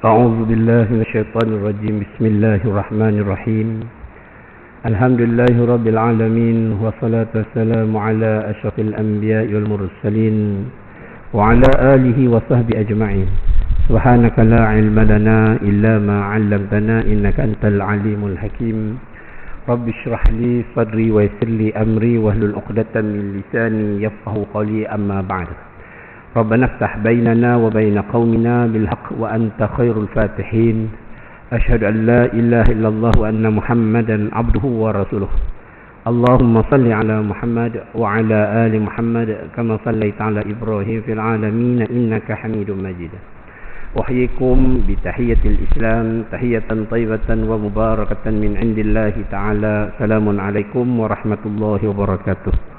أعوذ بالله من الشيطان الرجيم. بسم الله الرحمن الرحيم. الحمد لله رب العالمين، والصلاة والسلام على أشرف الأنبياء والمرسلين وعلى آله وصحبه أجمعين. سبحانك لا علم لنا إلا ما علمتنا إنك أنت العليم الحكيم. رب اشرح لي صدري ويسر لي أمري واحلل عقدة من لساني يفقهوا قولي. أما بعد، ربنا افتح بيننا وبين قومنا بالحق وأنت خير الفاتحين. أشهد أن لا إله إلا الله وأن محمدا عبده ورسوله. اللهم صل على محمد وعلى آل محمد كما صليت على إبراهيم في العالمين إنك حميد مجيد. أحييكم بتحية الإسلام، تحية طيبة ومباركة من عند الله تعالى. سلام عليكم ورحمة الله وبركاته.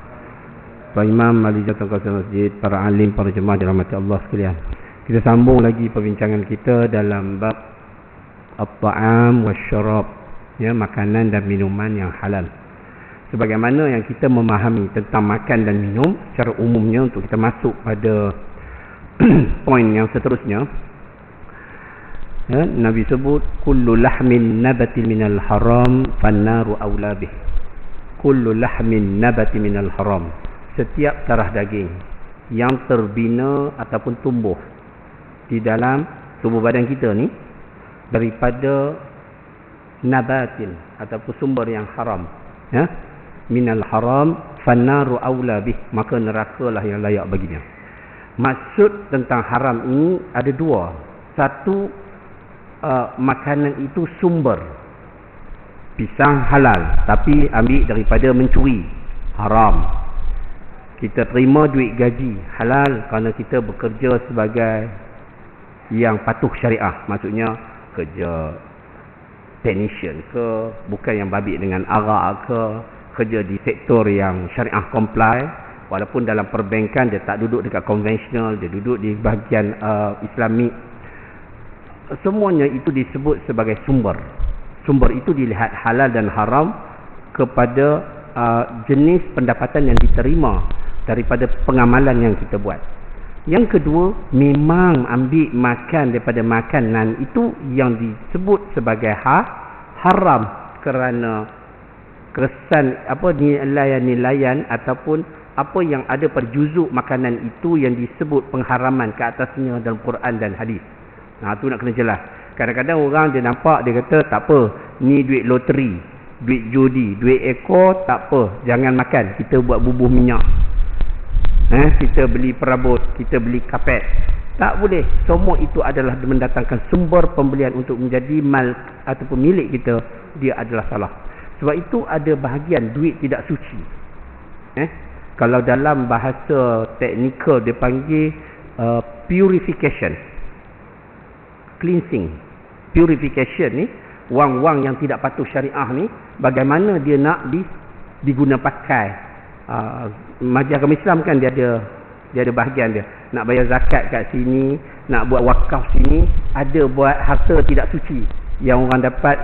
Pak Imam, Ahli Jatuh Kawasan Masjid, para alim, para jemaah dirahmati Allah sekalian. Kita sambung lagi perbincangan kita dalam bab at-ta'am wasyarab, ya, makanan dan minuman yang halal. Sebagaimana yang kita memahami tentang makan dan minum secara umumnya, untuk kita masuk pada poin yang seterusnya, ya, Nabi sebut kullu lahmin nabati minal haram fannaru awla bih. Kullu lahmin nabati minal haram, setiap darah daging yang terbina ataupun tumbuh di dalam tubuh badan kita ni daripada nabatin ataupun sumber yang haram, ya, minal haram fannaru aula bih, maka nerakalah yang layak baginya. Maksud tentang haram ini ada dua. Satu, makanan itu sumber. Pisang halal tapi ambil daripada mencuri, haram. Kita terima duit gaji halal kerana kita bekerja sebagai yang patuh syariah, maksudnya kerja technician ke, bukan yang babit dengan arak ke, kerja di sektor yang syariah comply, walaupun dalam perbankan dia tak duduk dekat konvensional, dia duduk di bahagian Islamik. Semuanya itu disebut sebagai sumber. Sumber itu dilihat halal dan haram kepada jenis pendapatan yang diterima daripada pengamalan yang kita buat. Yang kedua, memang ambil makan daripada makanan itu yang disebut sebagai haram kerana keresan nilaian ataupun apa yang ada pada juzuk makanan itu yang disebut pengharaman ke atasnya dalam Quran dan hadis. Tu nak kena jelas. Kadang-kadang orang dia nampak, dia kata tak apa, ni duit loteri, duit judi, duit ekor, tak apa, jangan makan, kita buat bubuh minyak, kita beli perabot, kita beli kapet. Tak boleh. Semua itu adalah mendatangkan sumber pembelian untuk menjadi mal ataupun milik kita. Dia adalah salah. Sebab itu ada bahagian duit tidak suci. Kalau dalam bahasa teknikal dia panggil purification, cleansing. Purification ni, wang-wang yang tidak patuh syariah ni, bagaimana dia nak diguna pakai. Majlis agama Islam kan dia ada bahagian dia. Nak bayar zakat kat sini, nak buat wakaf sini, ada buat harta tidak suci yang orang dapat,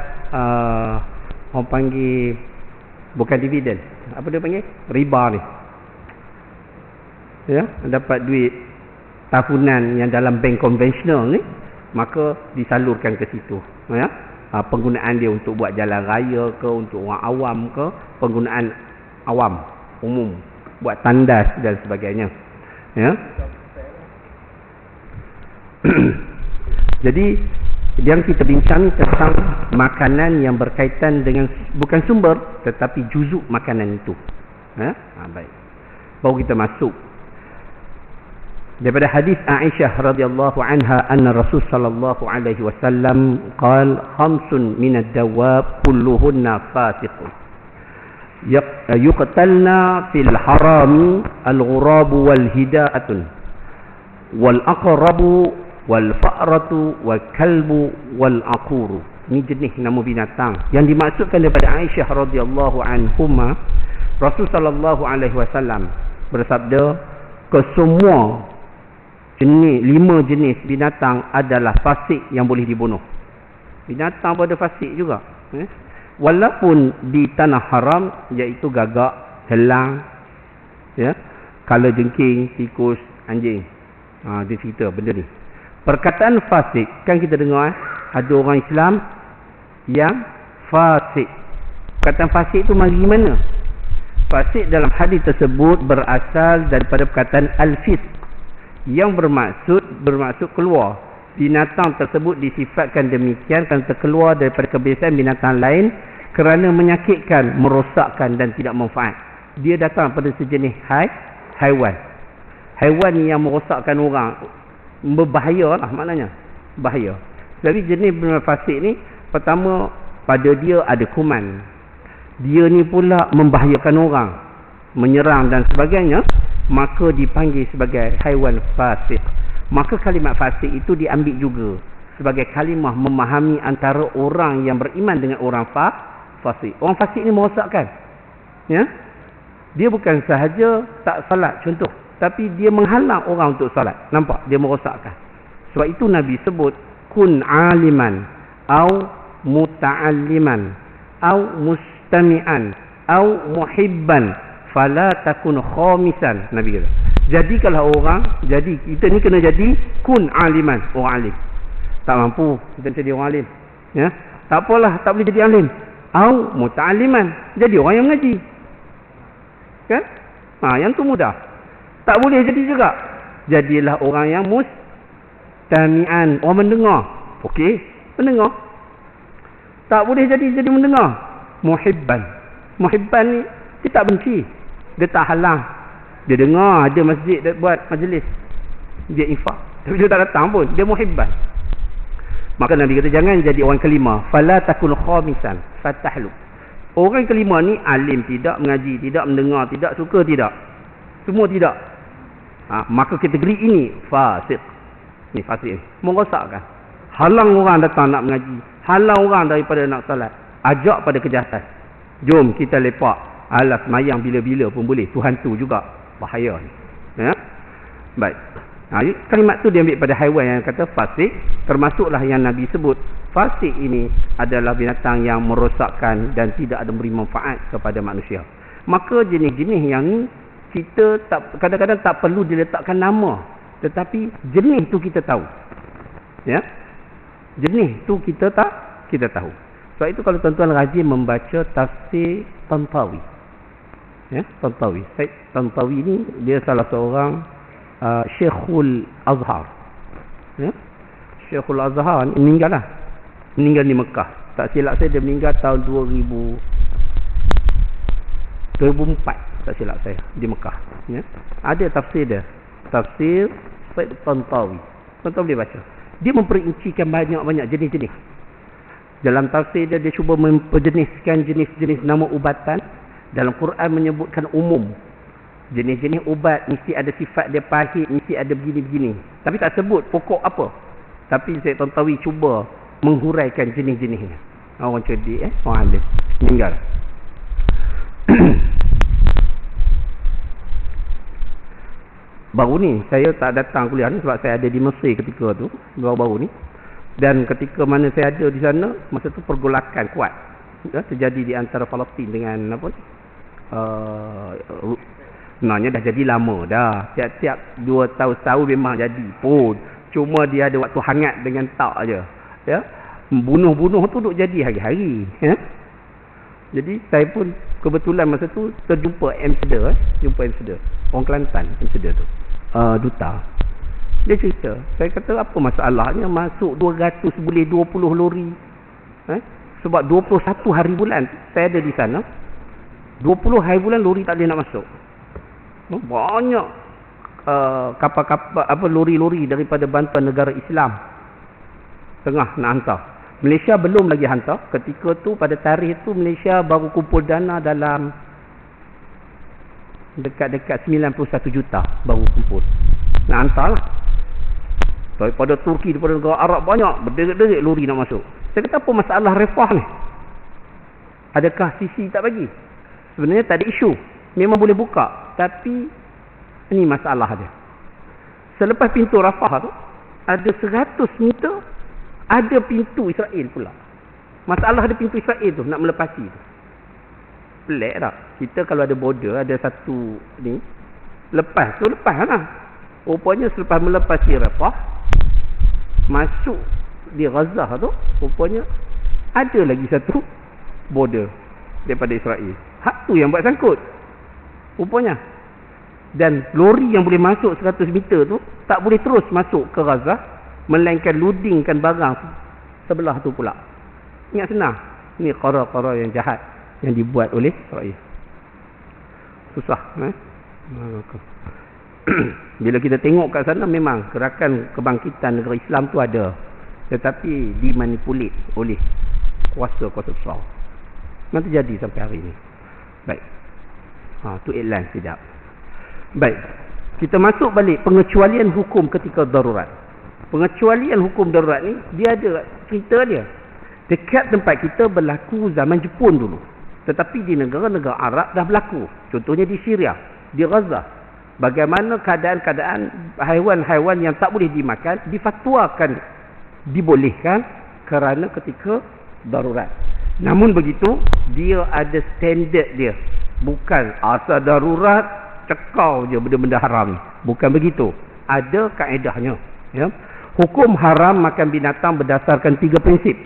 orang panggil bukan dividen, apa dia panggil, riba ni, ya, dapat duit tahunan yang dalam bank konvensional ni, maka disalurkan ke situ, ya. Penggunaan dia untuk buat jalan raya ke, untuk orang awam ke, penggunaan awam umum, buat tandas dan sebagainya, ya. Jadi yang kita bincang tentang makanan yang berkaitan dengan bukan sumber tetapi juzuk makanan itu, ya. Baik, baru kita masuk daripada hadis Aisyah radhiyallahu anha anna Rasul sallallahu alaihi wasallam qala khamsun min ad-dawab kulluhunna fasiqun yuqtalna fil harami al-ghurabu wal hidaatun wal aqrabu wal fa'ratu wal kalbu wal aquru. Ini jenis nama binatang yang dimaksudkan daripada Aisyah radhiyallahu anhuma. Rasul sallallahu alaihi wasallam bersabda, kesemua jenis, 5 jenis binatang adalah fasik yang boleh dibunuh. Binatang pada fasik juga, walaupun di tanah haram, iaitu gagak, helang, ya, kalajengking, tikus, anjing. Dia cerita benda ni. Perkataan fasik, kan kita dengar ada orang Islam yang fasik. Perkataan fasik itu mari mana? Fasik dalam hadis tersebut berasal daripada perkataan al-fisq yang bermaksud keluar. Binatang tersebut disifatkan demikian kerana terkeluar daripada kebiasaan binatang lain kerana menyakitkan, merosakkan dan tidak manfaat. Dia datang pada sejenis haiwan. Haiwan yang merosakkan orang, berbahaya lah maknanya. Bahaya. Jadi jenis binatang fasik ni, pertama pada dia ada kuman. Dia ni pula membahayakan orang, menyerang dan sebagainya, maka dipanggil sebagai haiwan fasik. Maka kalimat fasik itu diambil juga sebagai kalimah memahami antara orang yang beriman dengan orang fasik. Orang fasik ni merosakkan. Ya? Dia bukan sahaja tak salat contoh, tapi dia menghalang orang untuk salat. Nampak? Dia merosakkan. Sebab itu Nabi sebut kun aliman au muta'alliman au mustami'an au muhibban fala takun khamisan. Nabi kata, jadi kalau orang, jadi kita ni kena jadi kun aliman, orang alim. Tak mampu kita jadi orang alim, ya, tak apalah, tak boleh jadi alim. Au muta'alliman, jadi orang yang mengaji, kan? Yang tu mudah. Tak boleh jadi juga, jadilah orang yang mustami'an, orang mendengar. Okey, mendengar. Tak boleh jadi mendengar. Muhibban ni dia tak benci, dia tak halang. Dia dengar ada masjid dia buat majlis, dia infak, tapi dia tak datang pun, dia muhibban. Maka Nabi kata jangan jadi orang kelima, fala takun khamisan fatahlu. Orang kelima ni alim tidak, mengaji tidak, mendengar tidak, suka tidak, semua tidak. Maka kategori ini fasik. Ni fasik, merosakkan, halang orang datang nak mengaji, halang orang daripada nak salat, ajak pada kejahatan. Jom kita lepak, alas mayang bila-bila pun boleh, Tuhan tu juga. Bahaya ni. Ya? Baik. Kalimat tu diambil pada haiwan yang kata fasik, termasuklah yang Nabi sebut. Fasik ini adalah binatang yang merosakkan dan tidak ada beri manfaat kepada manusia. Maka jenis-jenis yang ni kita kadang-kadang tak perlu diletakkan nama, tetapi jenis tu kita tahu. Ya? Jenis tu kita tahu. Sebab itu kalau tuan-tuan rajin membaca tafsir Tantawi. Ya, Tantawi. Syed Tantawi ni dia salah seorang Syekhul Azhar. Ya? Syekhul Azhar ni meninggal di Mekah. Tak silap saya dia meninggal tahun 2004, tak silap saya, di Mekah. Ya? Ada tafsir dia. Tafsir Syed Tantawi. Tuan-tuan boleh baca. Dia memperincikan banyak-banyak jenis-jenis. Dalam tafsir dia cuba memperjeniskan jenis-jenis nama ubatan. Dalam Quran menyebutkan umum. Jenis-jenis ubat mesti ada sifat dia pahit, mesti ada begini-begini. Tapi tak sebut pokok apa. Tapi Syed Tantawi cuba menghuraikan jenis-jenisnya. Orang cerdik, orang alim. Meninggal. Baru ni, saya tak datang kuliah ni sebab saya ada di Mesir ketika tu. Baru-baru ni. Dan ketika mana saya ada di sana, masa tu pergolakan kuat. Terjadi di antara Palestin dengan apa ni? Sebenarnya dah jadi lama dah. Tiap-tiap 2 tahun setahun memang jadi pun. Cuma dia ada waktu hangat dengan tak aja. Ya. Bunuh-bunuh tu duk jadi hari-hari. Ya. Jadi saya pun kebetulan masa tu terjumpa ambassador. Jumpa ambassador. Orang Kelantan ambassador tu. Duta. Dia cerita. Saya kata apa masalahnya masuk 200 boleh 20 lori. Sebab 21 hari bulan saya ada di sana. 20 hari bulan lori tak boleh nak masuk. Banyak kapal-kapal lori-lori daripada bantuan negara Islam tengah nak hantar. Malaysia belum lagi hantar. Ketika tu pada tarikh tu Malaysia baru kumpul dana dalam dekat-dekat 91 juta baru kumpul. Nak hantar lah. Daripada Turki, daripada negara Arab banyak berderik-derik lori nak masuk. Saya kata apa masalah refah ni? Adakah sisi tak bagi? Sebenarnya tak ada isu. Memang boleh buka. Tapi ini masalah dia. Selepas pintu Rafah tu ada 100 meter ada pintu Israel pula. Masalah ada pintu Israel tu nak melepasi tu. Pelik tak? Kita kalau ada border, ada satu ni, lepas lah. Rupanya selepas melepasi Rafah, masuk di Gaza tu, rupanya ada lagi satu border daripada Israel. Hak tu yang buat sangkut rupanya. Dan lori yang boleh masuk 100 meter tu tak boleh terus masuk ke Gaza, melainkan loadingkan barang sebelah tu pula. Ingat senang, ni qara-qara yang jahat yang dibuat oleh Israel. Susah bila kita tengok kat sana, memang gerakan kebangkitan negara Islam tu ada, tetapi dimanipulit oleh kuasa-kuasa besar. Nanti jadi sampai hari ini. Baik, tu iklan sekejap. Baik, kita masuk balik pengecualian hukum ketika darurat. Pengecualian hukum darurat ni, dia ada cerita dia. Dekat tempat kita berlaku zaman Jepun dulu, tetapi di negara-negara Arab dah berlaku. Contohnya di Syria, di Gaza. Bagaimana keadaan-keadaan haiwan-haiwan yang tak boleh dimakan difatwakan dibolehkan kerana ketika darurat. Namun begitu, dia ada standard dia. Bukan asal darurat cekau je benda-benda haram. Bukan begitu. Ada kaedahnya. Ya. Hukum haram makan binatang berdasarkan 3 prinsip.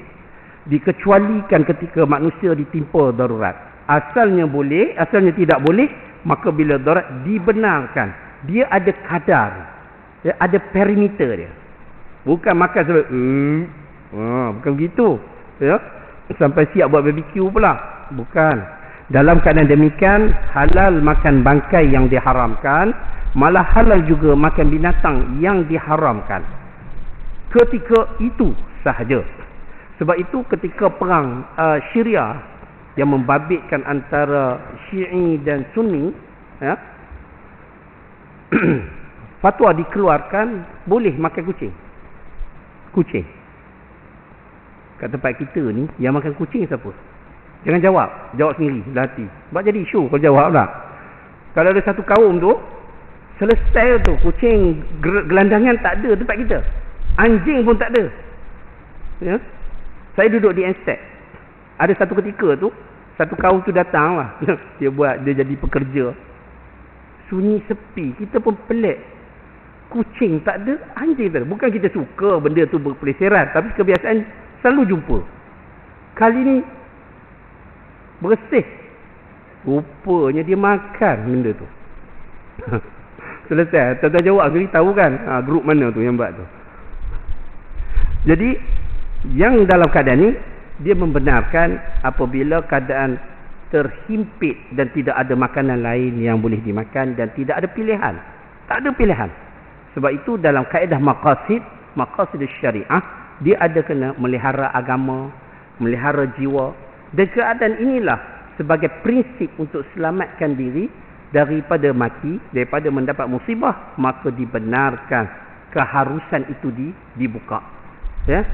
Dikecualikan ketika manusia ditimpa darurat. Asalnya boleh, asalnya tidak boleh. Maka bila darurat dibenarkan, dia ada kadar, ya, ada perimeter dia. Bukan makan sampai bukan begitu, ya. Sampai siap buat barbecue pula. Bukan. Dalam keadaan demikian, halal makan bangkai yang diharamkan, malah halal juga makan binatang yang diharamkan. Ketika itu sahaja. Sebab itu ketika perang Syria yang membabitkan antara Syi'i dan Sunni, ya, fatwa dikeluarkan boleh makan kucing. Kucing. Kat tempat kita ni, yang makan kucing siapa? Jangan jawab. Jawab sendiri, dalam hati. Sebab jadi isu kalau jawab tak. Kalau ada satu kaum tu, selesai tu, kucing gelandangan tak ada tempat kita. Anjing pun tak ada. Ya? Saya duduk di Enstek. Ada satu ketika tu, satu kaum tu datang lah. Dia jadi pekerja. Sunyi sepi. Kita pun pelik. Kucing tak ada, anjing tak ada. Bukan kita suka benda tu berpeliseran, tapi kebiasaan selalu jumpa. Kali ni bersih. Rupanya dia makan benda tu. Selesai. Tuan-tuan jawab sendiri tahu kan grup mana tu yang buat tu. Jadi yang dalam keadaan ni, dia membenarkan apabila keadaan terhimpit dan tidak ada makanan lain yang boleh dimakan dan tidak ada pilihan. Tak ada pilihan. Sebab itu dalam kaedah maqasid syariah, dia ada kena melihara agama, melihara jiwa. Dan keadaan inilah sebagai prinsip untuk selamatkan diri daripada mati, daripada mendapat musibah, maka dibenarkan keharusan itu dibuka. Ya,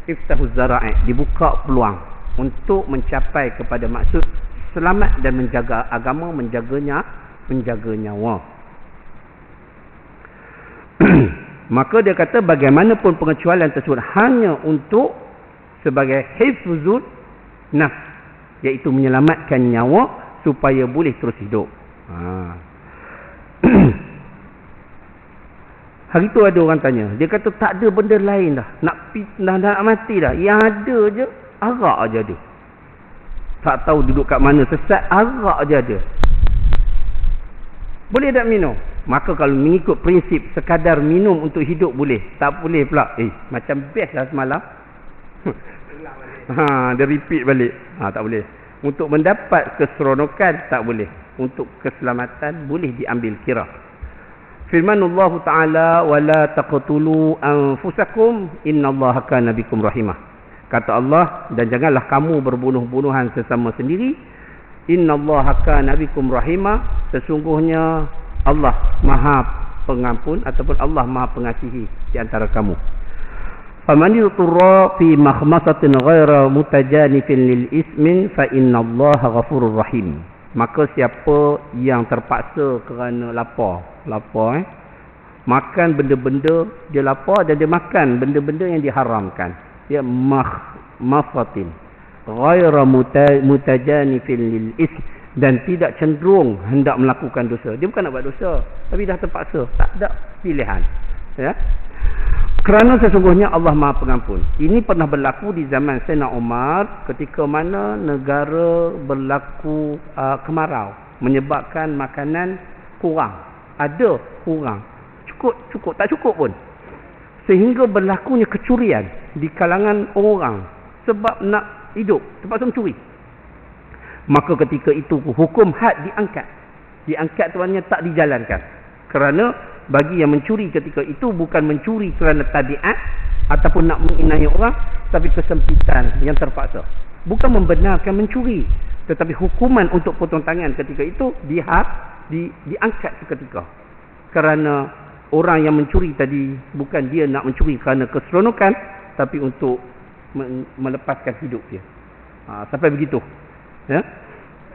iftahuz zara'i, dibuka peluang untuk mencapai kepada maksud selamat dan menjaga agama, menjaga nyawa. Maka dia kata bagaimanapun pengecualian tersebut hanya untuk sebagai hifzul nafs, iaitu menyelamatkan nyawa supaya boleh terus hidup. Hari tu ada orang tanya, dia kata tak ada benda lain dah, nak mati dah, yang ada je arak aja ada. Tak tahu duduk kat mana sesat, arak aja ada. Boleh tak minum? Maka kalau mengikut prinsip sekadar minum untuk hidup boleh, tak boleh pula. Macam best lah semalam. Dia repeat balik. Tak boleh. Untuk mendapat keseronokan tak boleh. Untuk keselamatan boleh diambil kira. Firmanullah Ta'ala, wala taqtulu anfusakum innallaha kana bikum rahimah. Kata Allah, dan janganlah kamu berbunuh-bunuhan sesama sendiri. Innallaha kana bikum rahimah. Sesungguhnya Allah Maha Pengampun ataupun Allah Maha Pengasihi di antara kamu. Faman yuturra fi makhmasatin ghaira mutajanifin lil ismin fa innallaha ghafurur rahim. Maka siapa yang terpaksa kerana lapar, makan benda-benda dia lapar dan dia makan benda-benda yang diharamkan, dia makhmasatin ghaira mutajanifin lil ism, dan tidak cenderung hendak melakukan dosa. Dia bukan nak buat dosa, tapi dah terpaksa, tak ada pilihan. Ya. Kerana sesungguhnya Allah Maha Pengampun. Ini pernah berlaku di zaman Sayyidina Umar ketika mana negara berlaku kemarau, menyebabkan makanan kurang. Ada kurang. Cukup, tak cukup pun. Sehingga berlakunya kecurian di kalangan orang sebab nak hidup, terpaksa mencuri. Maka ketika itu hukum had diangkat. Diangkat tu maknanya tak dijalankan. Kerana bagi yang mencuri ketika itu bukan mencuri kerana tabiat ataupun nak menginai orang, tapi kesempitan yang terpaksa. Bukan membenarkan mencuri, tetapi hukuman untuk potong tangan ketika itu diangkat seketika. Kerana orang yang mencuri tadi bukan dia nak mencuri kerana keseronokan, tapi untuk melepaskan hidup dia. Sampai begitu. Ya?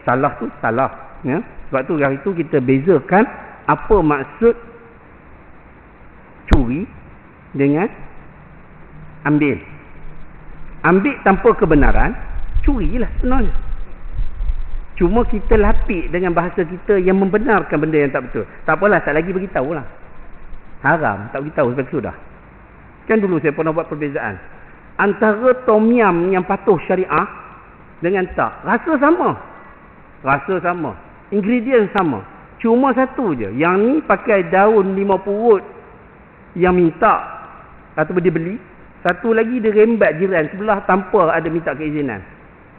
Salah tu salah. Ya? Sebab tu hari itu kita bezakan apa maksud curi dengan ambil. Ambil tanpa kebenaran, curilah sebenarnya. Cuma kita lapik dengan bahasa kita yang membenarkan benda yang tak betul. Tak apalah, tak lagi beritahu lah. Haram, tak beritahu sebab sudah. Kan dulu saya pernah buat perbezaan antara tom yum yang patuh syariah dengan tak. Rasa sama. Rasa sama. Ingredient sama. Cuma satu je. Yang ni pakai daun 5 purut yang minta ataupun dia beli. Satu lagi dia rembat jiran sebelah tanpa ada minta keizinan.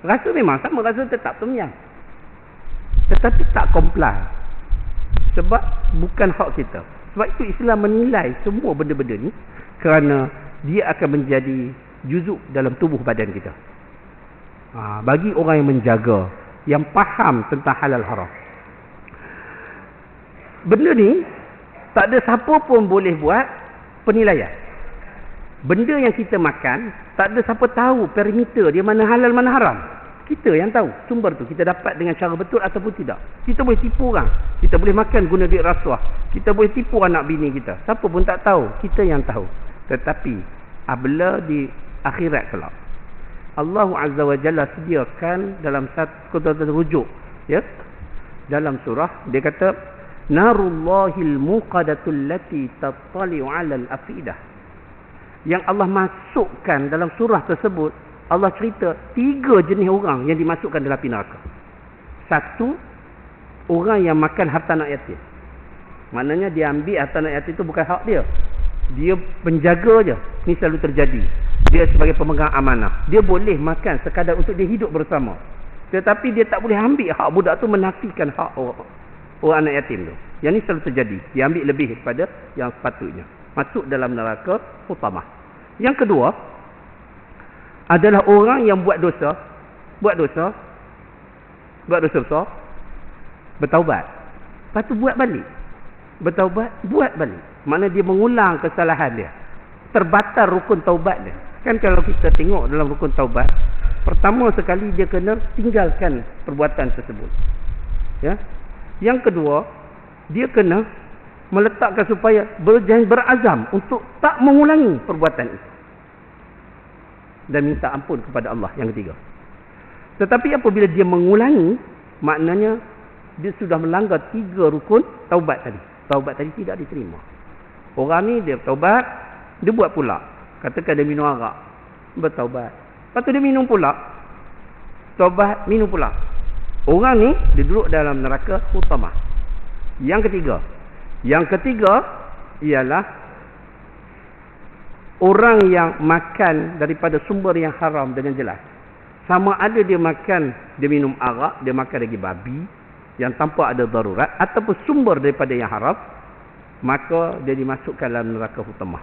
Rasa memang sama. Rasa tetap tom yum. Tetapi tak comply. Sebab bukan hak kita. Sebab itu Islam menilai semua benda-benda ni kerana dia akan menjadi juzuk dalam tubuh badan kita. Bagi orang yang menjaga, yang faham tentang halal haram. Benda ni tak ada siapa pun boleh buat penilaian. Benda yang kita makan, tak ada siapa tahu perimeter dia mana halal mana haram. Kita yang tahu sumber tu kita dapat dengan cara betul ataupun tidak. Kita boleh tipu orang. Kita boleh makan guna duit rasuah. Kita boleh tipu anak bini kita. Siapa pun tak tahu. Kita yang tahu. Tetapi apabila di akhirat kelak, Allah Azza wa Jalla sediakan dalam satu rujuk, ya, dalam surah dia kata narullahil muqadatul lati tattali'u 'alal afidah. Yang Allah masukkan dalam surah tersebut, Allah cerita 3 jenis orang yang dimasukkan dalam api neraka. Satu, orang yang makan harta anak yatim. Maknanya dia ambil harta anak yatim itu bukan hak dia. Dia penjaga je. Ini selalu terjadi. Dia sebagai pemegang amanah. Dia boleh makan sekadar untuk dia hidup bersama. Tetapi dia tak boleh ambil hak budak tu, menafikan hak orang anak yatim tu. Yang ini selalu terjadi. Dia ambil lebih daripada yang sepatutnya. Masuk dalam neraka hutamah. Yang kedua adalah orang yang buat dosa besar, bertaubat. Lepas tu buat balik. Bertaubat, buat balik. Maknanya dia mengulang kesalahan dia. Terbatal rukun taubat dia. Kan kalau kita tengok dalam rukun taubat, pertama sekali dia kena tinggalkan perbuatan tersebut. Ya. Yang kedua, dia kena meletakkan supaya berazam untuk tak mengulangi perbuatan itu. Dan minta ampun kepada Allah. Yang ketiga. Tetapi apabila dia mengulangi, maknanya dia sudah melanggar 3 rukun taubat tadi. Taubat tadi tidak diterima. Orang ni dia taubat, dia buat pula. Katakan dia minum arak, bertaubat. Lepas tu dia minum pula. Taubat, minum pula. Orang ni dia duduk dalam neraka hutamah. Yang ketiga ialah orang yang makan daripada sumber yang haram dengan jelas. Sama ada dia makan, dia minum arak, dia makan daging babi yang tanpa ada darurat, ataupun sumber daripada yang haram, maka dia dimasukkan dalam neraka hutamah.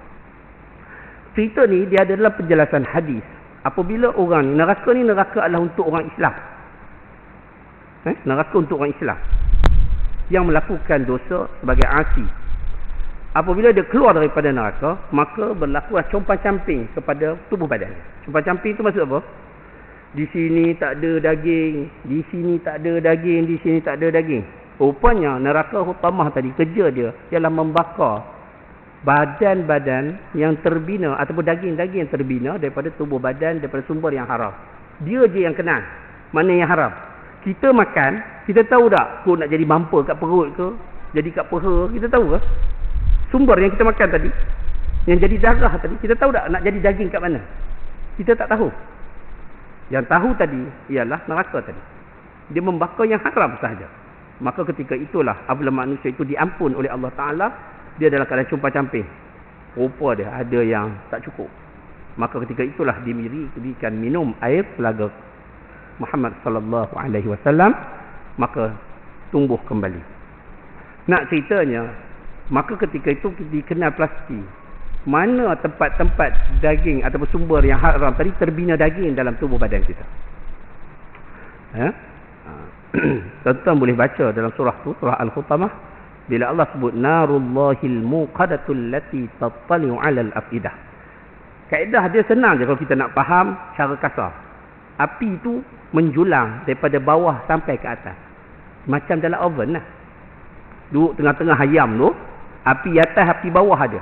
Cerita ni dia adalah penjelasan hadis. Apabila orang ni, neraka adalah untuk orang Islam. Neraka untuk orang Islam yang melakukan dosa sebagai asi. Apabila dia keluar daripada neraka, maka berlaku compang-camping kepada tubuh badan. Compang-camping itu maksud apa? Di sini tak ada daging, di sini tak ada daging, di sini tak ada daging. Rupanya neraka hutamah tadi, kerja dia ialah membakar badan-badan yang terbina ataupun daging-daging yang terbina daripada tubuh badan, daripada sumber yang haram. Dia je yang kenal mana yang haram. Kita makan, kita tahu tak kau nak jadi bumper kat perut ke, jadi kat peha, kita tahu ke? Sumber yang kita makan tadi, Yang jadi darah tadi, kita tahu tak nak jadi daging kat mana? Kita tak tahu. Yang tahu tadi ialah neraka tadi. Dia membakar yang haram sahaja. Maka ketika itulah apabila manusia itu diampun oleh Allah Ta'ala, dia dalam keadaan cumpang-camping. Rupa dia ada yang tak cukup. Maka ketika itulah diberikan minum air telaga Muhammad sallallahu alaihi wasallam, maka tumbuh kembali. Nak ceritanya, maka ketika itu dikenal pasti mana tempat-tempat daging ataupun sumber yang haram tadi terbina daging dalam tubuh badan kita. Tuan-tuan boleh baca dalam surah tu, surah Al-Khutamah, bila Allah sebut narullahil muqadatul lati tattali'u 'alal afidah. Kaedah dia senang je kalau kita nak faham cara kasar. Api itu menjulang daripada bawah sampai ke atas. Macam dalam oven lah. Duduk tengah-tengah ayam tu, api atas, api bawah ada.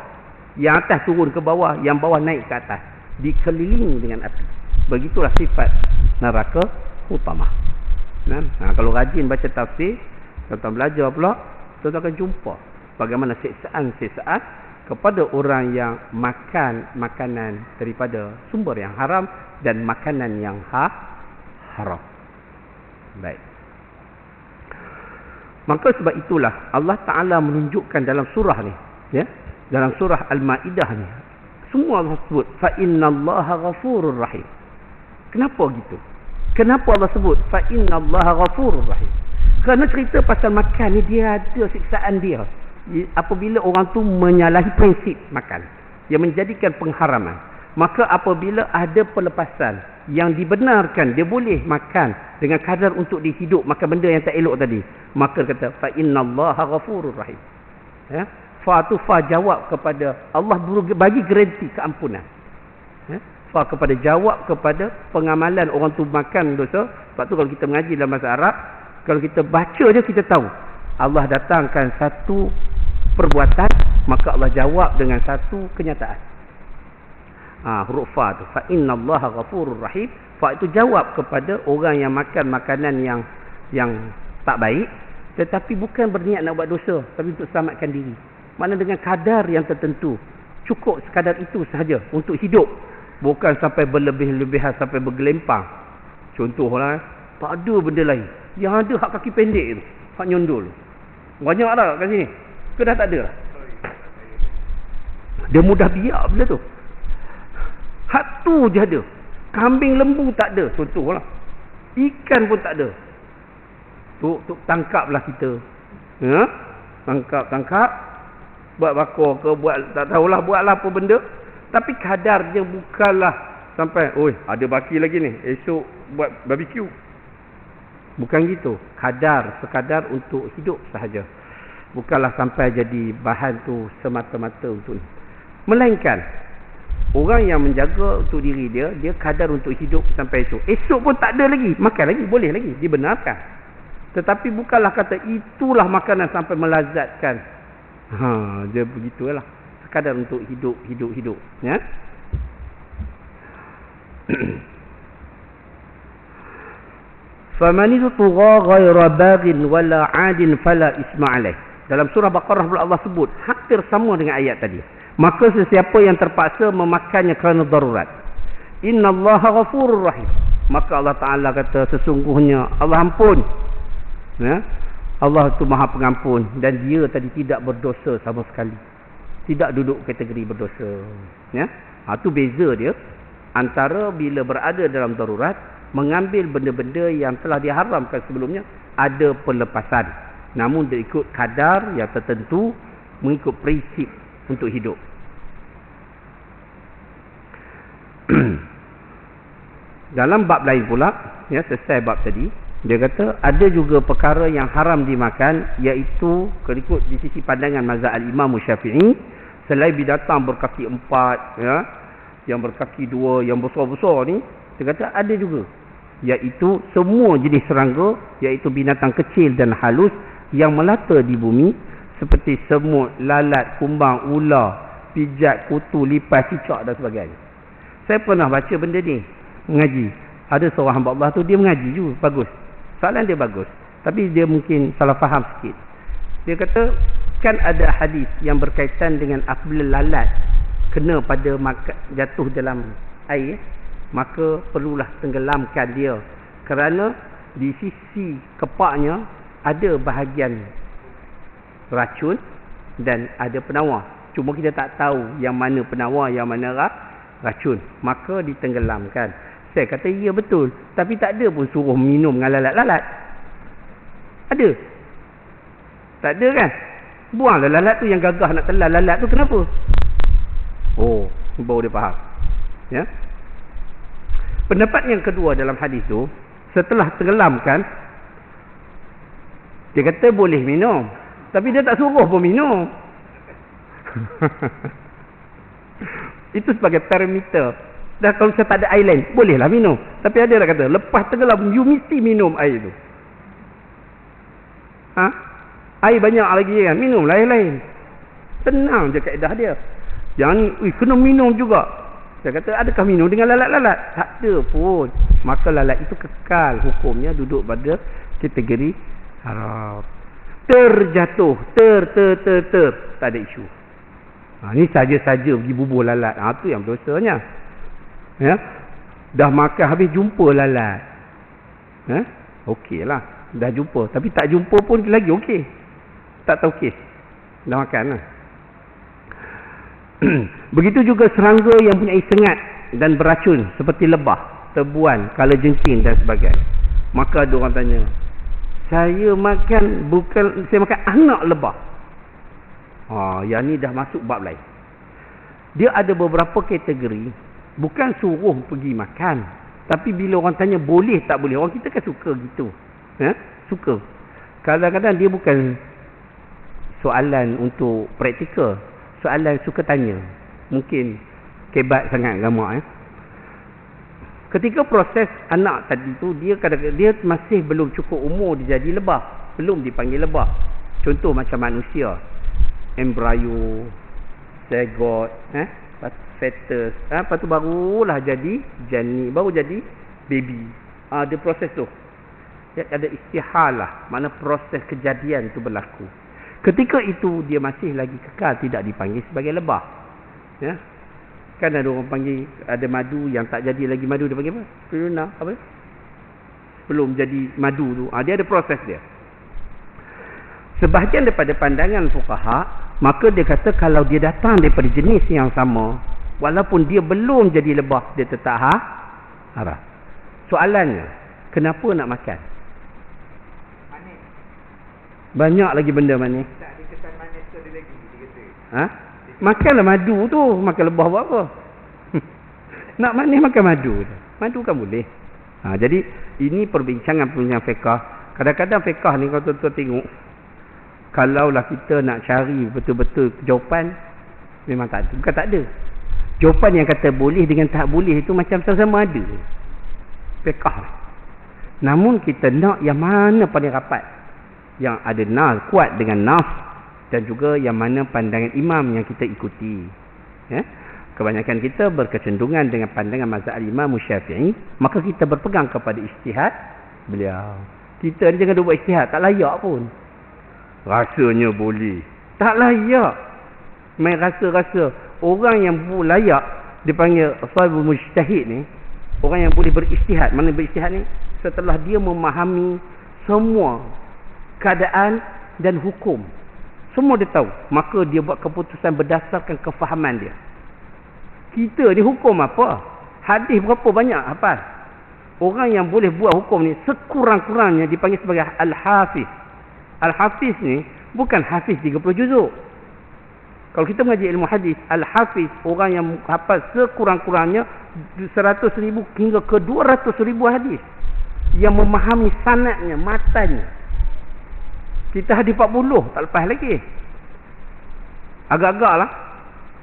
Yang atas turun ke bawah, yang bawah naik ke atas. Dikelilingi dengan api. Begitulah sifat neraka Hutamah. Kalau rajin baca tafsir, tuan-tuan belajar pula, tuan-tuan akan jumpa bagaimana siksaan-siksaan kepada orang yang makan makanan daripada sumber yang haram dan makanan yang haram. Baik. Maka sebab itulah Allah Ta'ala menunjukkan dalam surah ni, ya, dalam surah Al-Ma'idah ni, semua Allah sebut fa innallaha ghafurur rahim. Kenapa gitu? Kenapa Allah sebut fa innallaha ghafurur rahim? Kerana cerita pasal makan ni dia ada siksaan dia. Apabila orang tu menyalahi prinsip makan yang menjadikan pengharaman, maka apabila ada pelepasan yang dibenarkan dia boleh makan dengan kadar untuk dihidup, makan benda yang tak elok tadi, maka kata fa innallaha ghafurur rahim. Ya, fa tu fa jawab kepada Allah bagi garanti keampunan. Ya, fa kepada jawab kepada pengamalan orang tu makan dosa. Sebab tu kalau kita mengaji dalam bahasa Arab, kalau kita baca je kita tahu Allah datangkan satu perbuatan, maka Allah jawab dengan satu kenyataan. Huruf fa tu, fa innallaha ghafurur rahim. Fa itu jawab kepada orang yang makan makanan yang tak baik, tetapi bukan berniat nak buat dosa, tapi untuk selamatkan diri. Makna dengan kadar yang tertentu, cukup sekadar itu sahaja untuk hidup, bukan sampai berlebih-lebihan sampai bergelempang. Contohlah, tak ada benda lain. Yang ada hak kaki pendek tu, hak nyondol. Banyak tak kat sini? Ke dah tak ada lah? Dia mudah biak benda tu. Hak tu je ada. Kambing lembu tak ada, contohlah. Ikan pun tak ada. Tu tangkaplah kita. Ya? Tangkap. Buat bakar ke, buat tak tahulah, buatlah apa benda. Tapi kadarnya bukanlah sampai, oi, ada baki lagi ni, esok buat barbecue. Bukan gitu. Sekadar untuk hidup sahaja. Bukanlah sampai jadi bahan tu semata-mata untuk ni. Melainkan orang yang menjaga untuk diri dia, dia kadar untuk hidup sampai esok. Esok pun tak ada lagi, makan lagi, boleh lagi, dibenarkan. Tetapi bukanlah kata itulah makanan sampai melazatkan. Dia begitulah. Sekadar untuk hidup, ya. Faman tugha ghayra baghin wala 'adin fala isma 'alaih. Dalam surah Baqarah pula Allah sebut hampir sama dengan ayat tadi. Maka sesiapa yang terpaksa memakannya kerana darurat, innallaha ghafurur rahim. Maka Allah Ta'ala kata sesungguhnya Allah ampun. Ya? Allah itu Maha Pengampun dan dia tadi tidak berdosa sama sekali. Tidak duduk kategori berdosa. Ya? Itu beza dia antara bila berada dalam darurat, mengambil benda-benda yang telah diharamkan sebelumnya, ada pelepasan. Namun dia ikut kadar yang tertentu, mengikut prinsip untuk hidup. Dalam bab lain pula, ya, selesai bab tadi, dia kata ada juga perkara yang haram dimakan, iaitu ikut di sisi pandangan mazhab al-Imam Syafi'i, selain binatang berkaki 4, ya, yang berkaki 2, yang besar-besar ni, dia kata ada juga, iaitu semua jenis serangga, iaitu binatang kecil dan halus yang melata di bumi, seperti semut, lalat, kumbang, ular, pijat, kutu, lipas, cicak dan sebagainya. Saya pernah baca benda ni mengaji. Ada seorang hamba Allah tu, dia mengaji juga, bagus. Soalan dia bagus, tapi dia mungkin salah faham sikit. Dia kata, kan ada hadis yang berkaitan dengan apabila lalat kena pada jatuh dalam air, maka perlulah tenggelamkan dia, kerana di sisi kepaknya ada bahagian racun dan ada penawar. Cuma kita tak tahu yang mana penawar, yang mana racun, maka ditenggelamkan. Saya kata ya betul, tapi tak ada pun suruh minum dengan lalat-lalat. Ada? Tak ada kan? Buanglah lalat tu, yang gagah nak telan lalat tu kenapa? Oh, baru dia faham. Ya. Pendapat yang kedua dalam hadis tu, setelah tenggelamkan, dia kata boleh minum, tapi dia tak suruh pun minum. Itu sebagai parameter. Dah kalau saya tak ada air lain, bolehlah minum. Tapi ada orang kata, lepas tenggelam, you mesti minum air tu. Air banyak lagi kan, minumlah air lain. Tenang je kaedah dia. Jangan, kena minum juga. Saya kata, adakah minum dengan lalat-lalat? Tak ada pun. Maka lalat itu kekal hukumnya duduk pada kategori haram. Terjatuh, tak ada isu. Ni saja-saja pergi bubuh lalat. Tu yang dosanya. Ya, dah makan habis jumpa lalat. Okey lah, dah jumpa. Tapi tak jumpa pun lagi okey. Tak tahu okey. Dah makan lah. Begitu juga serangga yang punya sengat dan beracun seperti lebah, tebuan, kalajengking dan sebagainya. Maka ada orang tanya, saya makan anak lebah. Yang ni dah masuk bab lain. Dia ada beberapa kategori, bukan suruh pergi makan, tapi bila orang tanya boleh tak boleh, orang kita kan suka gitu. Suka. Kadang-kadang dia bukan soalan untuk praktikal, soalan suka tanya. Mungkin kebat sangat gamak. Ketika proses anak tadi tu, dia masih belum cukup umur dia jadi lebah, belum dipanggil lebah. Contoh macam manusia, embryo, zygote, fetus, lepas tu barulah jadi janin, baru jadi baby. Ada proses tu. Ada istihalah, mana proses kejadian tu berlaku. Ketika itu dia masih lagi kekal, tidak dipanggil sebagai lebah. Ya. Kan ada orang panggil, ada madu yang tak jadi lagi madu, dia panggil apa? Pruna, apa? Belum jadi madu tu. Dia ada proses dia. Sebahagian daripada pandangan fuqaha, maka dia kata kalau dia datang daripada jenis yang sama, walaupun dia belum jadi lebah, dia tetap haram. Soalannya, kenapa nak makan? Manis. Banyak lagi benda manis. Tak ada kesan manis tu ada lagi, dia kata. Makanlah madu tu, makan lebah buat apa? Nak manis makan madu. Madu kan boleh. Jadi ini perbincangan fiqh. Kadang-kadang fiqh ni kalau tuan-tuan tengok, kalaulah kita nak cari betul-betul jawapan, memang tak ada. Bukan tak ada. Jawapan yang kata boleh dengan tak boleh itu macam sama-sama ada. Fiqh. Namun kita nak yang mana paling rapat, yang ada nas, kuat dengan nas, dan juga yang mana pandangan imam yang kita ikuti. Ya? Kebanyakan kita berkecenderungan dengan pandangan mazhab Imam Syafi'i, maka kita berpegang kepada ijtihad beliau. Kita ni jangan buat ijtihad, tak layak pun. Rasanya boleh, tak layak. Main rasa-rasa. Orang yang layak dipanggil sahibul mujtahid ni, orang yang boleh berijtihad. Mana berijtihad ni? Setelah dia memahami semua keadaan dan hukum, semua dia tahu, maka dia buat keputusan berdasarkan kefahaman dia. Kita ni hukum apa? Hadis berapa banyak hafal? Orang yang boleh buat hukum ni sekurang-kurangnya dipanggil sebagai al-hafiz. Al-hafiz ni bukan hafiz 30 juzuk. Kalau kita mengaji ilmu hadis, al-hafiz orang yang hafal sekurang-kurangnya 100,000 hingga ke 200,000 hadis, yang memahami sanadnya, matanya. Kita hadis 40 tak lepas lagi. Agak-agak lah.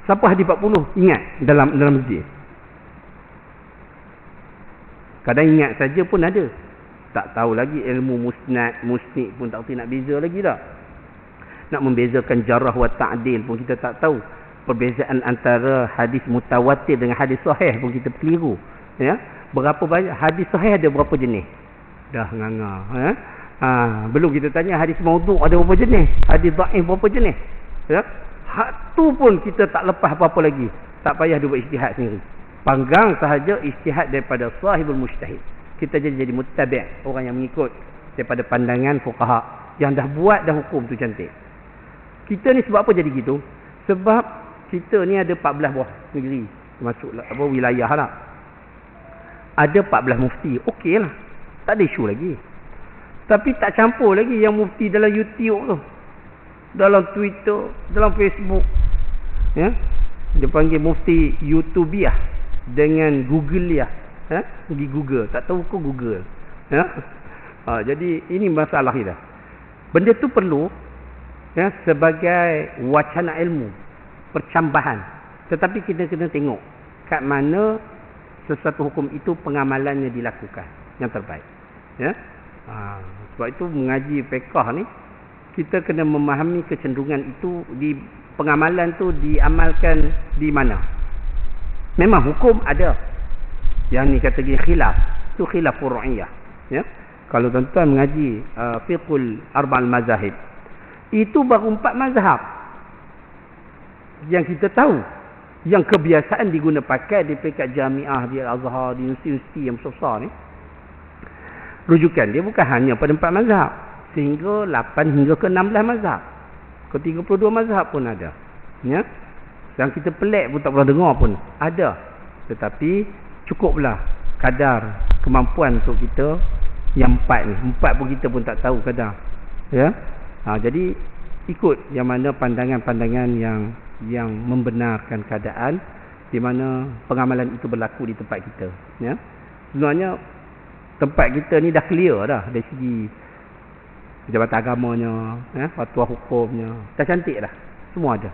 Siapa hadis 40 ingat dalam masjid? Kadang ingat saja pun ada. Tak tahu lagi ilmu musnad, musnid pun tak tahu nak beza lagi dah. Nak membezakan jarah wa ta'dil pun kita tak tahu. Perbezaan antara hadis mutawatir dengan hadis sahih pun kita keliru. Ya? Berapa banyak hadis sahih, ada berapa jenis? Dah nganga. Ya? Belum kita tanya hadis maudhu' ada berapa jenis, hadis dhaif berapa jenis. Ya? Hak tu pun kita tak lepas apa-apa lagi. tak payah dia buat ijtihad sendiri. Panggang sahaja ijtihad daripada sahibul mujtahid. Kita jadi muttabi', orang yang mengikut daripada pandangan fuqaha yang dah buat dah hukum tu cantik. Kita ni sebab apa jadi gitu? Sebab kita ni ada 14 buah negeri, termasuk wilayah lah. Ada 14 mufti, okey lah, tak ada isu lagi. Tapi tak campur lagi yang mufti dalam YouTube tu, dalam Twitter, dalam Facebook, ya. Dia panggil mufti YouTubiah dengan Googleiah, pergi Google, tak tahu kau Google, ya. Jadi ini masalah kita. Benda tu perlu, ya, sebagai wacana ilmu, percambahan. Tetapi kita kena tengok kat mana sesuatu hukum itu pengamalannya dilakukan yang terbaik, ya. Sebab itu mengaji fiqh ni kita kena memahami kecenderungan itu, di pengamalan tu diamalkan di mana. Memang hukum ada yang ni kata khilaf, tu khilaf furu'iyah, ya. Kalau tuan-tuan mengaji fiqhul arba'al mazahib, itu baru 4 mazhab yang kita tahu, yang kebiasaan diguna pakai di peringkat jamiah, di Al-Azhar, di universiti yang besar ni. Rujukan dia bukan hanya pada 4 mazhab, sehingga 8 hingga ke 16 mazhab, ke 32 mazhab pun ada, ya. Yang kita pelik pun tak pernah dengar pun ada. Tetapi cukuplah kadar kemampuan untuk kita yang 4 ni. 4 pun kita pun tak tahu kadar, ya. Jadi ikut yang mana pandangan-pandangan yang membenarkan keadaan di mana pengamalan itu berlaku di tempat kita, ya. Sebenarnya tempat kita ni dah clear dah dari segi jabatan agamanya, ya, fatwa hukumnya, dah cantik dah, semua ada.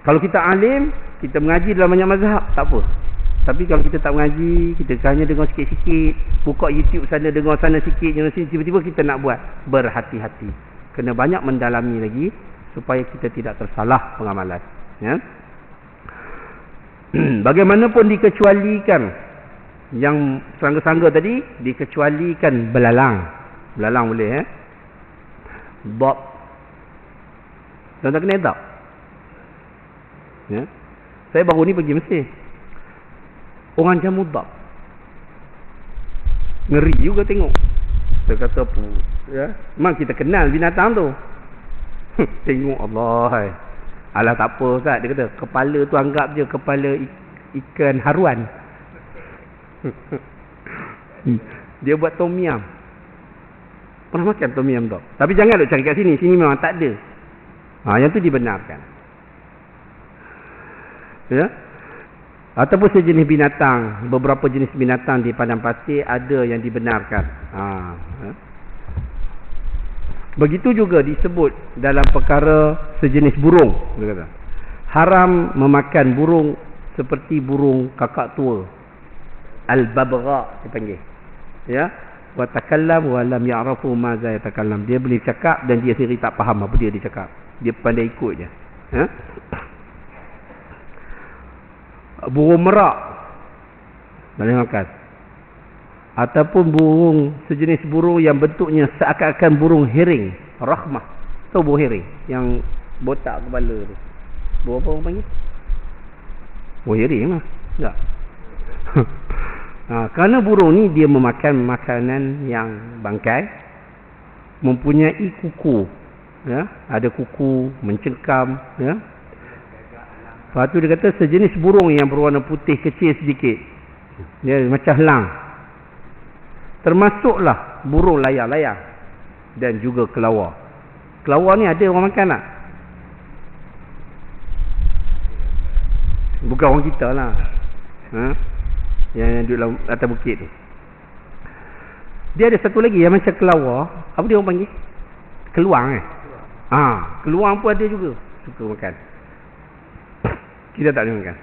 Kalau kita alim, kita mengaji dalam banyak mazhab, tak apa. Tapi kalau kita tak mengaji, kita hanya dengar sikit-sikit, buka YouTube sana, dengar sana sikit, dengar sini, tiba-tiba kita nak buat, berhati-hati. Kena banyak mendalami lagi supaya kita tidak tersalah pengamalan, ya. Bagaimanapun dikecualikan yang serangga-serangga tadi, dikecualikan belalang. Belalang boleh, ya. Bob. Tuan-tuan kenal tak? Ya. Saya baru ni pergi Mesir. Orang jamu bob. Ngeri juga tengok. Saya kata apa, ya. Memang kita kenal binatang tu. Tengok Allah, hai. Alah tak apa Ustaz, dia kata kepala tu anggap je kepala ikan haruan. Dia buat tom yum. Pernah makan tom yum tak? Tapi jangan duk cari kat sini, sini memang tak ada. Yang tu dibenarkan, ya. Ataupun sejenis binatang, beberapa jenis binatang di padang pasir ada yang dibenarkan. Ya. Begitu juga disebut dalam perkara sejenis burung, dia kata. Haram memakan burung seperti burung kakak tua. Al-babgha dipanggil. Ya. Wa takallam wa lam ya'rafu ma za yatakallam. Dia boleh cakap dan dia sendiri tak faham apa dia cakap. Dia pandai ikut je. Ya. Burung merak boleh makan. Ataupun burung, sejenis burung yang bentuknya seakan-akan burung herring, rahmah. Tahu burung herring yang botak kepala tu? Burung apa orang panggil? Burung herring lah. Tak. Kerana burung ni dia memakan makanan yang bangkai, mempunyai kuku, ya, ada kuku, mencengkam, ya. Lepas tu dia kata sejenis burung yang berwarna putih kecil sedikit, dia macam helang. Termasuklah burung layar-layar dan juga kelawar. Kelawar ni ada orang makan tak? Bukan orang kita lah, yang duduk atas bukit tu. Dia ada satu lagi yang macam kelawar. Apa dia orang panggil? Keluang, keluang pun ada juga suka makan. Kita tak boleh makan.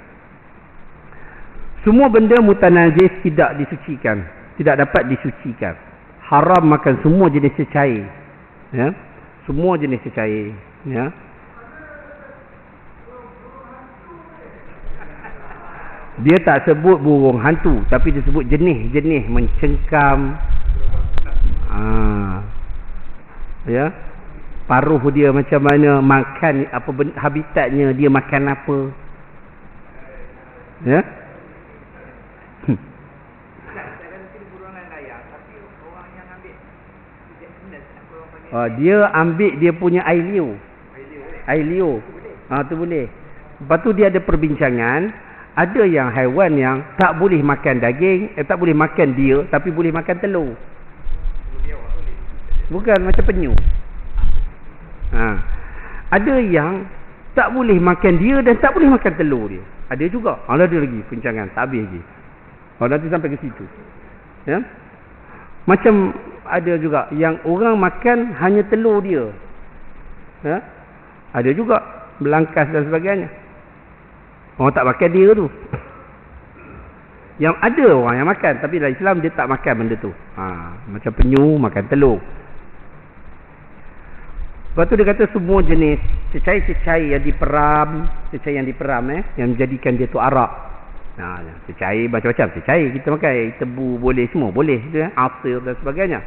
Semua benda mutanajis tidak disucikan, tidak dapat disucikan. Haram makan semua jenis cecair, ya. Semua jenis cecair, ya. Dia tak sebut burung hantu, tapi dia sebut jenis-jenis mencengkam, ya. paruh dia macam mana, makan apa habitatnya, dia makan apa. Ya. Dia ambil dia punya air liu. Tu boleh. Lepas tu dia ada perbincangan, ada yang haiwan yang tak boleh makan daging, tak boleh makan dia, tapi boleh makan telur. Bukan macam penyu. Ada yang tak boleh makan dia dan tak boleh makan telur dia. Ada juga. Ada lagi perbincangan, tak habis lagi. Nanti sampai ke situ. Ya. Macam ada juga yang orang makan hanya telur dia. Ya. Ada juga belangkas dan sebagainya. Orang tak makan dia tu. Yang ada orang yang makan, tapi dalam Islam dia tak makan benda tu. Macam penyu makan telur. Lepas tu dia kata semua jenis cecair-cecair yang diperam, yang menjadikan dia tu arak. Cecair macam-macam, cecair kita makan, tebu boleh, semua boleh, asir dan sebagainya.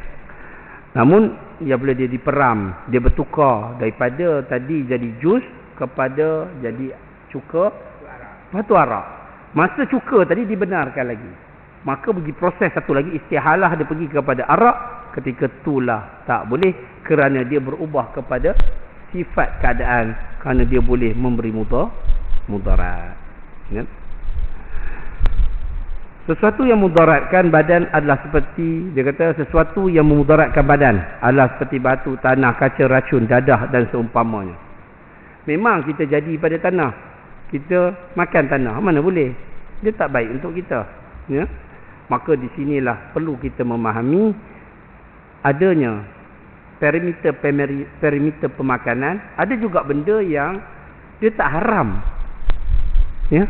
Namun bila dia diperam, dia bertukar daripada tadi jadi jus kepada jadi cuka, lepas tu arak. Masa cuka tadi dibenarkan lagi, maka bagi proses satu lagi istihalah dia pergi kepada arak, ketika itulah tak boleh, kerana dia berubah kepada sifat keadaan, kerana dia boleh memberi mudarat. Ya? Sesuatu yang mudaratkan badan adalah seperti, dia kata sesuatu yang memudaratkan badan adalah seperti batu, tanah, kaca, racun, dadah dan seumpamanya. Memang kita jadi pada tanah, kita makan tanah, mana boleh, dia tak baik untuk kita. Ya? Maka di sinilah perlu kita memahami adanya perimeter pemakanan. Ada juga benda yang dia tak haram, ya,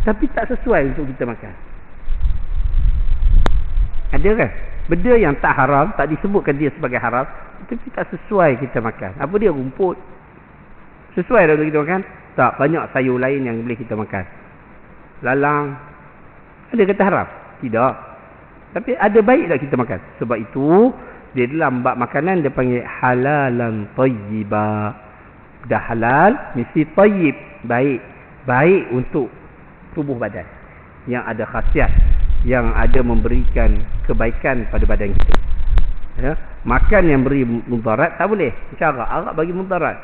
tapi tak sesuai untuk kita makan. Ada kan benda yang tak haram, tak disebutkan dia sebagai haram, tapi tak sesuai kita makan. Apa dia? Rumput. Sesuai tak untuk kita makan? Tak. Banyak sayur lain yang boleh kita makan. Lalang, ada kata haram? Tidak. Tapi ada baik tak kita makan? Sebab itu dia dalam bab makanan dia panggil halalan tayyiba. Dah halal mesti tayyib, baik. Baik untuk tubuh badan, yang ada khasiat, yang ada memberikan kebaikan pada badan kita. Ya? Makan yang beri mudarat tak boleh. Cara arak bagi mudarat.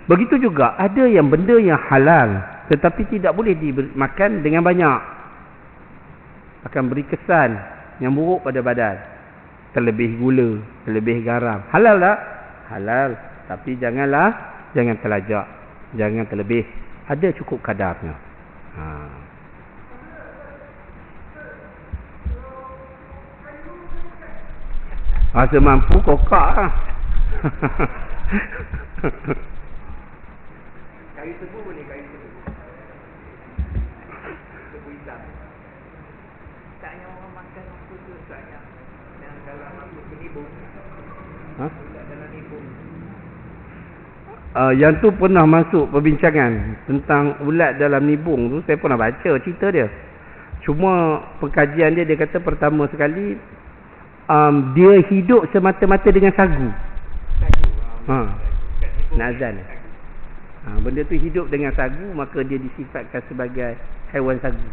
Begitu juga ada yang benda yang halal tetapi tidak boleh dimakan dengan banyak, akan beri kesan yang buruk pada badan. Terlebih gula, terlebih garam. Halal tak? Halal. Tapi jangan terlajak, jangan terlebih. Ada cukup kadarnya. Rasa mampu kokak lah. Kayu tebu boleh, kayu tebu. Tebu hitam. Taknya orang makan apa tu taknya. Yang dalam apa penibung. Dalam nibung. Yang tu pernah masuk perbincangan tentang ulat dalam nibung tu. Saya pernah baca cerita dia. Cuma pengkajian dia kata pertama sekali dia hidup semata-mata dengan sagu. Nazan. Benda tu hidup dengan sagu, maka dia disifatkan sebagai haiwan sagu.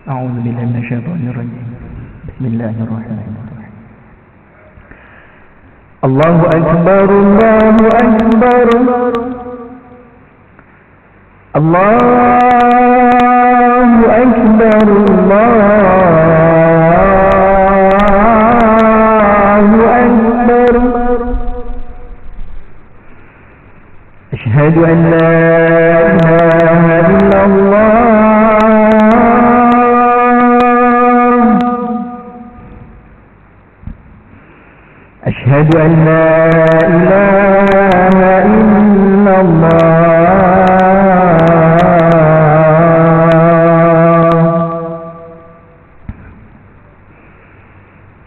أعوذ بالله من الشيطان الرجيم بسم الله الرحمن الرحيم الله أكبر الله أكبر الله أكبر الله أكبر أشهد أن لا إله أشهد أن لا إله إلا الله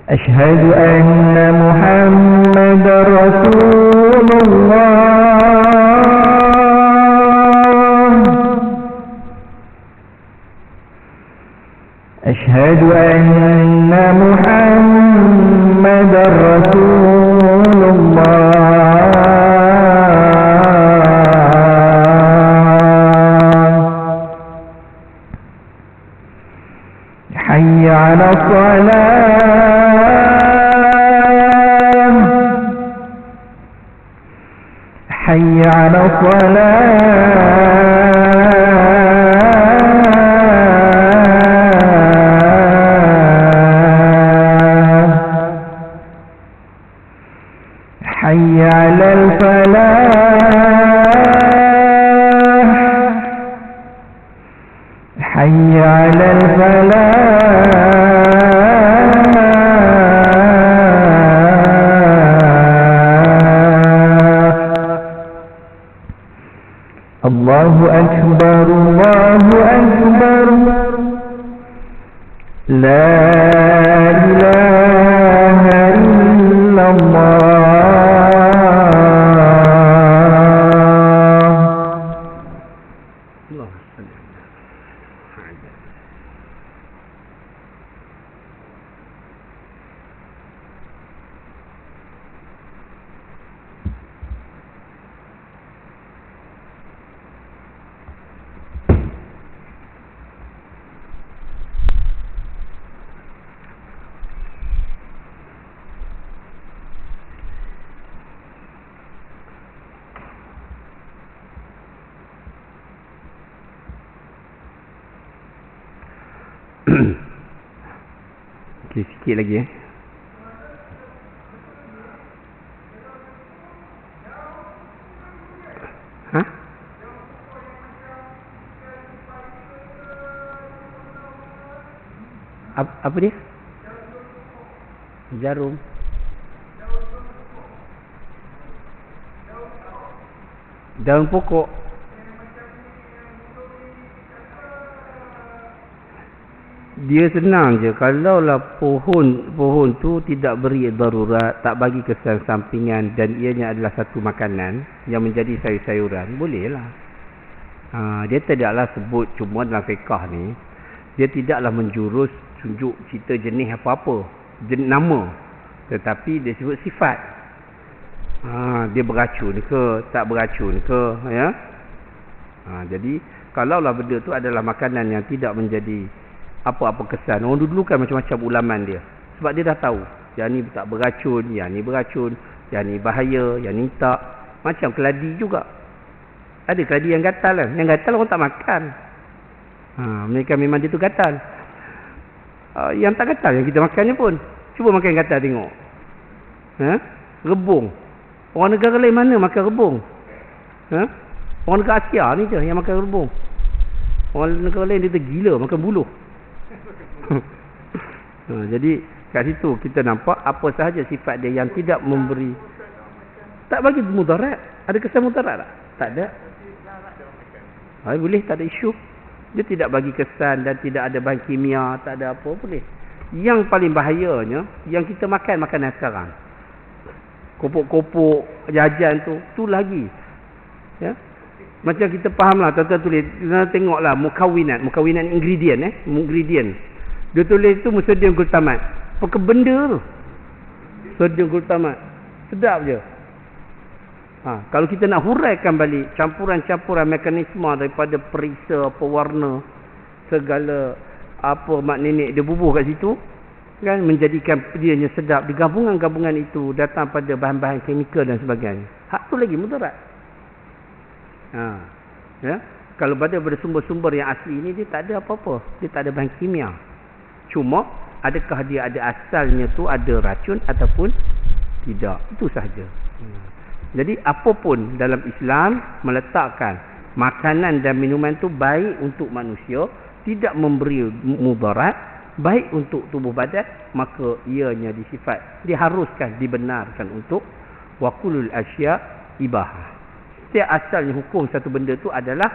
أشهد أن محمد رسول الله أشهد أن محمد رسول الله حي على الصلاة حي على الصلاة حي على الفلاح حي على الفلاح الله أكبر الله أكبر لا إله إلا الله Okey, sikit lagi Hah? Apa dia? Jarum. Daun pokok. Dia senang je. Kalaulah pohon tu tidak beri darurat, tak bagi kesan sampingan dan ianya adalah satu makanan yang menjadi sayur-sayuran, bolehlah. Dia tidaklah sebut, cuma dalam fiqah ni dia tidaklah menjurus tunjuk cerita jenis apa-apa, nama, tetapi dia sebut sifat. Dia beracun ke, tak beracun ke, ya. Jadi kalaulah benda tu adalah makanan yang tidak menjadi apa-apa kesan. Orang dulu kan macam-macam ulaman dia. Sebab dia dah tahu yang ni tak beracun, yang ni beracun, yang ni bahaya, yang ni tak. Macam keladi juga. Ada keladi yang gatal kan. Yang gatal orang tak makan. Mereka memang dia tu gatal. Yang tak gatal yang kita makannya pun. Cuba makan gatal tengok. Rebung. Orang negara lain mana makan rebung? Orang negara Asia ni je yang makan rebung. Orang negara lain dia tergila makan buluh. Jadi kat situ kita nampak apa sahaja sifat dia yang tidak memberi, tak bagi mudarat. Ada kesan mudarat tak? Tak ada. Boleh, tak ada isu. Dia tidak bagi kesan dan tidak ada bahan kimia, tak ada apa, boleh. Yang paling bahayanya yang kita makan makanan sekarang, kopok-kopok jajan tu lagi, ya. Macam kita fahamlah, tuan-tuan tulis, tengoklah mukawinat ingredient, ingredient. Dia tulis tu sodium glutamat. Apa benda tu? Sodium glutamat. Sedap je. Kalau kita nak huraikan balik campuran-campuran mekanisme daripada perisa, pewarna, segala apa mak nenek dia bubuh kat situ, kan, menjadikan dianya sedap. Di gabungan-gabungan itu datang pada bahan-bahan kimia dan sebagainya. Hak tu lagi mudarat. Ya. Kalau pada sumber-sumber yang asli ini, dia tak ada apa-apa. Dia tak ada bahan kimia. Cuma adakah dia ada asalnya tu ada racun ataupun tidak, itu sahaja. Jadi apapun dalam Islam meletakkan makanan dan minuman tu baik untuk manusia, tidak memberi mudarat, baik untuk tubuh badan, maka ianya disifat, diharuskan, dibenarkan untuk waqulul asya ibahah. Setiap asalnya hukum satu benda tu adalah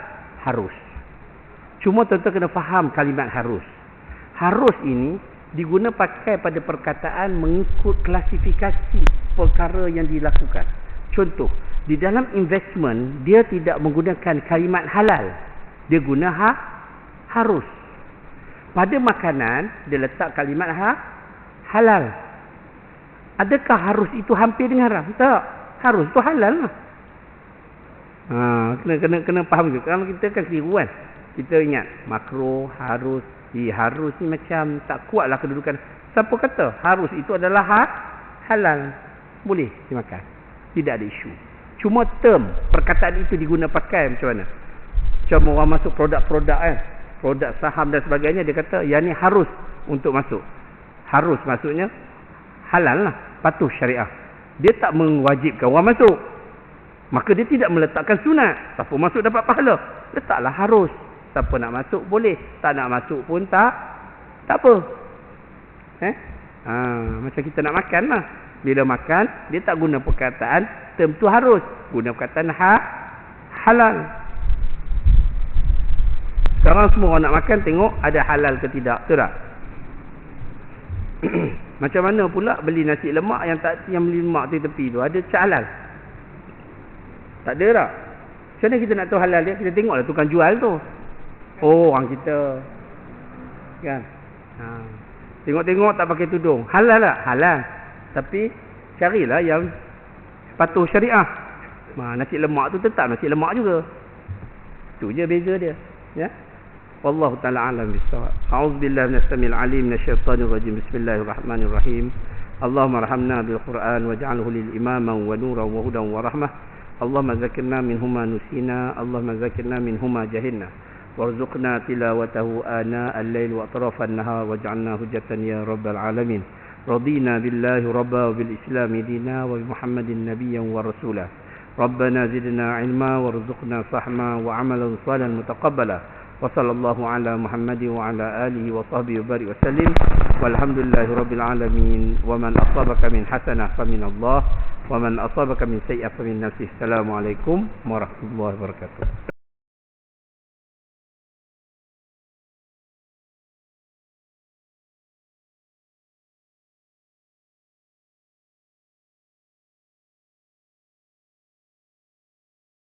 harus. Cuma tuan-tuan kena faham kalimat harus. Harus ini diguna pakai pada perkataan mengikut klasifikasi perkara yang dilakukan. Contoh, di dalam investment, dia tidak menggunakan kalimat halal. Dia guna harus. Pada makanan, dia letak kalimat halal. Adakah harus itu hampir dengan haram? Tak. Harus itu halal lah. Kena faham juga. Kalau kita kan keliru kan. Kita ingat, makro, harus. Harus ni macam tak kuatlah kedudukan. Siapa kata harus itu adalah halal? Boleh dimakan. Tidak ada isu. Cuma term, perkataan itu diguna pakai macam mana? Macam orang masuk produk-produk kan. Produk saham dan sebagainya, dia kata yang ni harus untuk masuk. Harus maksudnya halal lah. Patuh syariah. Dia tak mewajibkan orang masuk. Maka dia tidak meletakkan sunat. Siapa masuk dapat pahala. Letaklah harus. Siapa nak masuk boleh. Tak nak masuk pun tak apa. Macam kita nak makan lah. Bila makan, dia tak guna perkataan term tu harus. Guna perkataan halal. Sekarang semua orang nak makan, tengok ada halal ke tidak. Betul tak? Macam mana pula beli nasi lemak yang beli lemak di tepi tu ada cat halal? Tak ada tak? Macam mana kita nak tahu halal dia? Kita tengoklah tukang jual tu. Oh, orang kita kan. Tengok-tengok tak pakai tudung. Halal tak? Halal. Tapi carilah yang patuh syariah. Nasi lemak tu tetap nasi lemak juga. Tu je beza dia. Ya. Wallahu taala alam bisawab. A'udzubillahi minasyaitonir alim minasyaitonir rajim. Bismillahirrahmanirrahim. Allahumma arhamna bil Qur'an waj'alhu lil imama wa nuran wa hudan wa rahmah. Allahumma zakkirna minhuma nusina, Allahumma zakkirna minhuma jahilna. Warzuqna tilawatahu ana al-lail wa atrafan nahar waj'alna hujjatan ya rabbal alamin. Radina billahi rabba wa bil islam dina wa bi Muhammadin nabiyyan wa rasula. Rabbana zidna ilma warzuqna fahma wa amalan salihan mutaqabbala. Wa sallallahu ala Muhammadin wa ala alihi wa sahbihi wa barik wa sallim. Walhamdulillahi rabbil alamin. Wa man asabaka min hasanah fa min Allah wa man asabaka min sayyi'ah fa min nafsihi. Assalamualaikum warahmatullahi wabarakatuh.